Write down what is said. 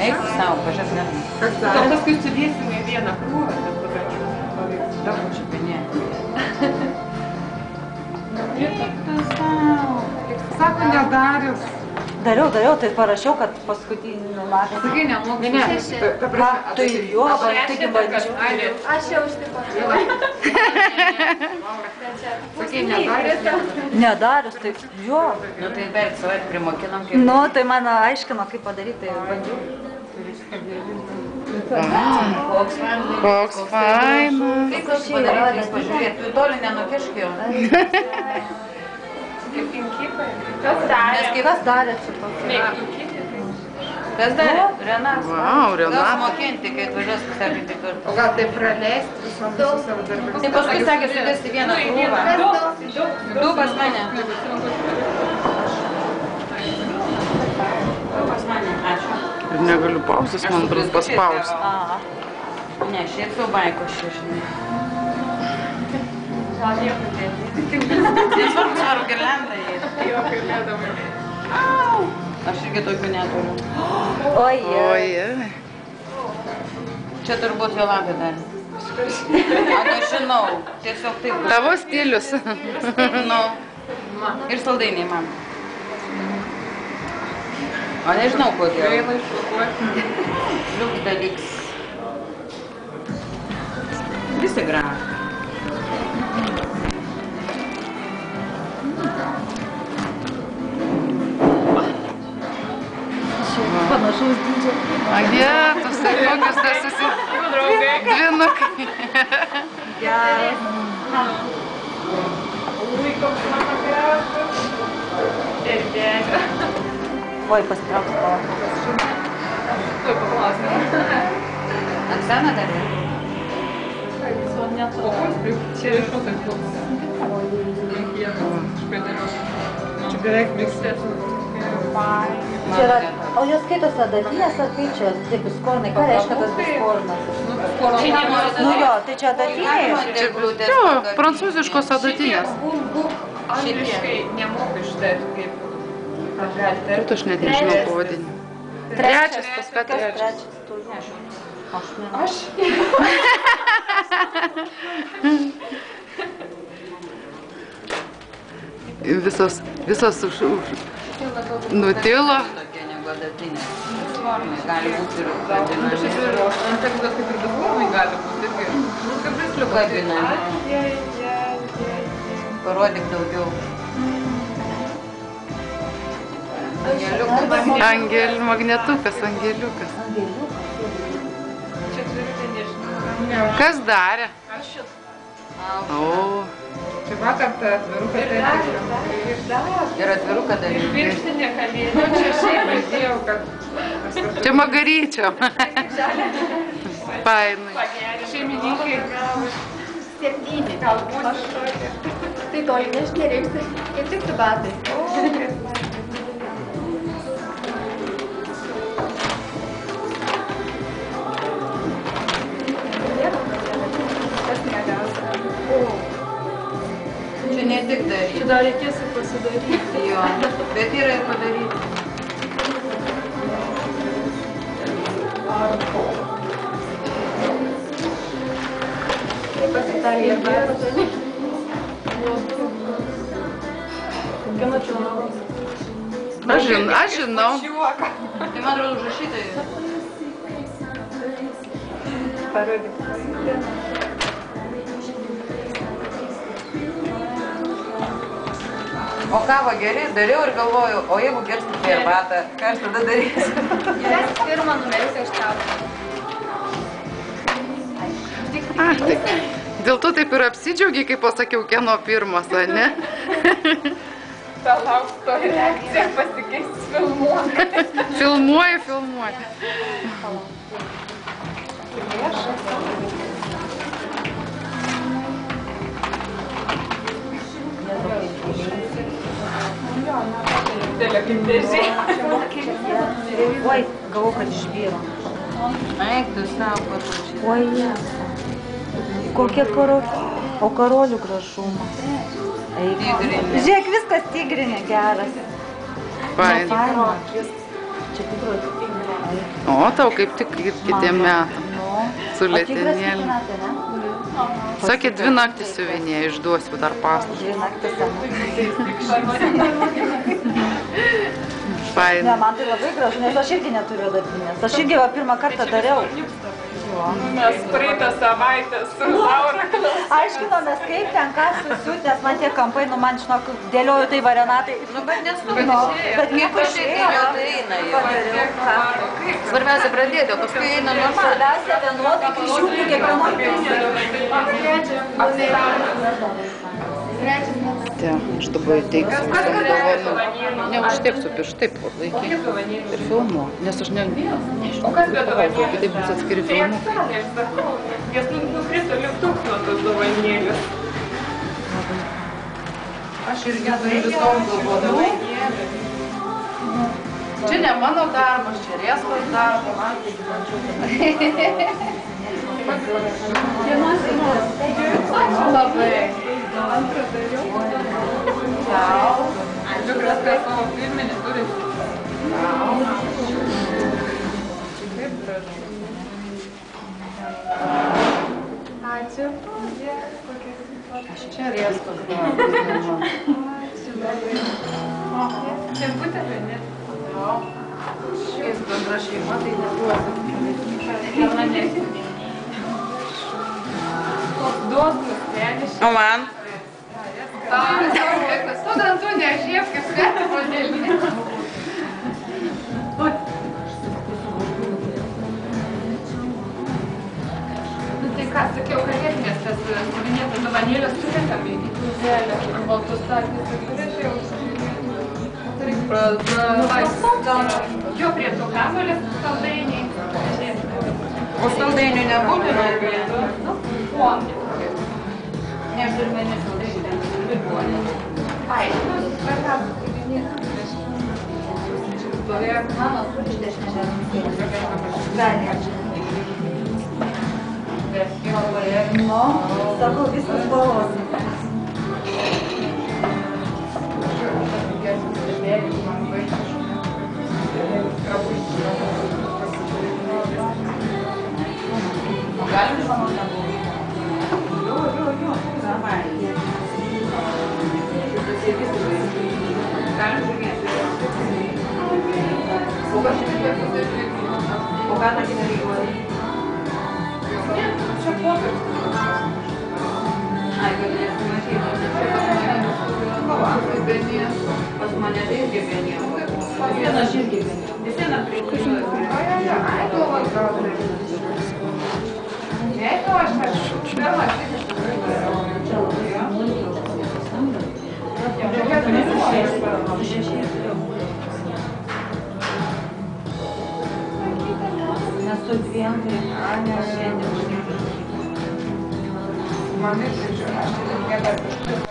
Eik savo, pažiūrėk, ne. Gal paskui sudėsime vieną krūvą, bet pagatymas. Daug čiupinė. Eik tu savo. Sako, nedarius. Dariau, tai parašiau, kad paskutinį naktį. Sakai, nemoku. Ne. Tai jo, taigi bandžiau. Aš jau užtikau. Sakai, nedarius. Nedarius, tai jo. Nu tai beveik savaitę primokinom, kaip... Nu, tai man aiškino, kaip padaryti, tai bandžiau. Koks fainas. Kaip aš padaryti, pažiūrėt, tu toli nenukišk jo. Kaip pinkipai. Kas darė? Kas darė su to? Kas darė? Renas. Vau, Renas. Gal mokinti, kai atvažiuos pasakyti kartu. O gal tai praleisti visom savo darbus? Tai paskui sakė sudėsti vieną krūvą. Du pas mane. Du pas mane, ačiū. Ir negaliu pauzės, man bus paspausti. Ne, šiaip sau baiko šešinai. Nesvarbu, svaru girlendą įeiti. Jo, girlėdama. Aš irgi tokių neturiu. Oi. Čia turbūt Jolanta dar. Aš žinau, tiesiog taip. Tavo stilius. Nu, ir saldainiai man. O nežinau kodėl. Gaila iššokuoti. Liuks dalyks. Visi gražu. Panašaus dydžio. Agetus, tai kokius tas esi? Dvinukai. Gerai. Ui, koks mano gražus. Ir dėdė. Oi, pasitrauks palauk. Tuoj paklausime. Oksana dar yra? O koks čia iš ko tai koks? Čia beveik miksės. Čia yra, o jos skaitosi adatinės ar kaip čia, tie biskornai, ką reiškia tas biskornas? Nu jo, tai čia adatiniai. Jo, prancūziškos adatinės. Angliškai nemoku ištarti kaip. Aš galite. Turbūt aš net nežinau pavadinimą. Trečias, paskui trečias. Aš? Visos nutilo. Tokie negu adatinė. Biskornai gali būti ir Šiaip kabinami. ir antaktas kaip ir biskornai gali būti irgi. Nu, kaip žaisliukas. Kabinami. Parodyk daugiau. Magnetukas, angeliukas. Čia turiu nežinau. Kas darė? Aš šit. O, Čia vakar tą atviruką Ir atviruką daryti. pirštinė kalėdė. Nu, čia šiaip pradėjau, kad... čia magaryčio. Fainai. Šeimininkai. 7. Galbūt. Tai toli nereikia. Kaip tik su batais. Čia ne tik daryti. Čia dar reikės ir pasidaryti. Jo, bet yra ir padaryti. Kaip pasitarė ir batas. Kieno čia naujas? Aš žinau. Tai man atrodo užrašytai. Parodyk. O kavą geri, dariau ir galvoju, o jeigu gersti tai arbatą, ką aš tada darysiu? Mes pirmą numerį iš tavo. Tai dėl to taip ir apsidžiaugiai, kai pasakiau, kieno pirmas, ar ne? Palauk, to reakcija pasikeis filmuoti. Filmuoju. Dėlė kaip dėžiai. Oi, galvoju, kad išbyro. Eik, tu savo paruošį. Oi, kokie karoliai. O karolių gražumas. Eik. Žiūrėk, viskas tigrinė geras. Fainai. Faina. Čia tikrai. Ai. O, tau kaip tik kitiem metam. Nu. Su O tigras letenėlėm. kiti metai, ne? Sakė, 2 naktis siuvinėja, išduosiu dar paslaptį. 2 naktis, ne? Ne, Faina. man tai labai gražu, nes aš irgi neturiu adatinės. Aš irgi va pirmą kartą dariau. Mes praeitą savaitę su Laura. Aiškinomės, kaip ten ką susiūt, nes man tie kampai, nu man žinok, dėlioju tai varenatai. Nu, bet nesu. Bet nieko išėjo, tai eina jau. Padariau. Svarbiausia pradėti, o paskui eina normaliai. Svarbiausia vienodai kryžiukai kiekvienam. Te, aš dabar įteiksiu visą dovanų. Ne, užtepsiu pirštai, laikyk ir filmu, nes aš nežinau, kitaip bus atskiri filmukai. Nes nukrito liptuks nuo tos dovanėlės. Aš irgi turiu visom galvodavai. Čia ne mano darbas, čia Rieskos darbas. Ačiū labai. Ciao. Dukras per savo firminį turi. Kaip gražu. Ačiū. Čia Rieskos darbas. Čia būtent, ne? Šis bendra šeima, tai neduosiu. Dosnus, ne? O man? Tu dantų nežiep, kaip svetimo dėlį. Nu tai ką, sakiau, kalėdinės tas minėtas dovanėlės surenkam į krūzelę, baltus sakys ir turėčiau jo prie to kamulės saldainiai. O saldainių nebūtina? Nu, fondė. Ne, pirmenį saldainių. Ai, nu, per ką susidinėt. Mano turi 60. Gali. Nu, sakau, viskas spalvos. Galim pamatyti? Jo. Normaliai. Galim žiūrėti. O ką tą kitą reikalą? Čia popierius. Ai, galėtų matyti. Pas mane tai irgi vieniem. Vienas irgi vieniem. Vis viena priklauso. Ai, galvos gal. Ne, to aš Nes su dviem, tai ne šiandien. man irgi, aš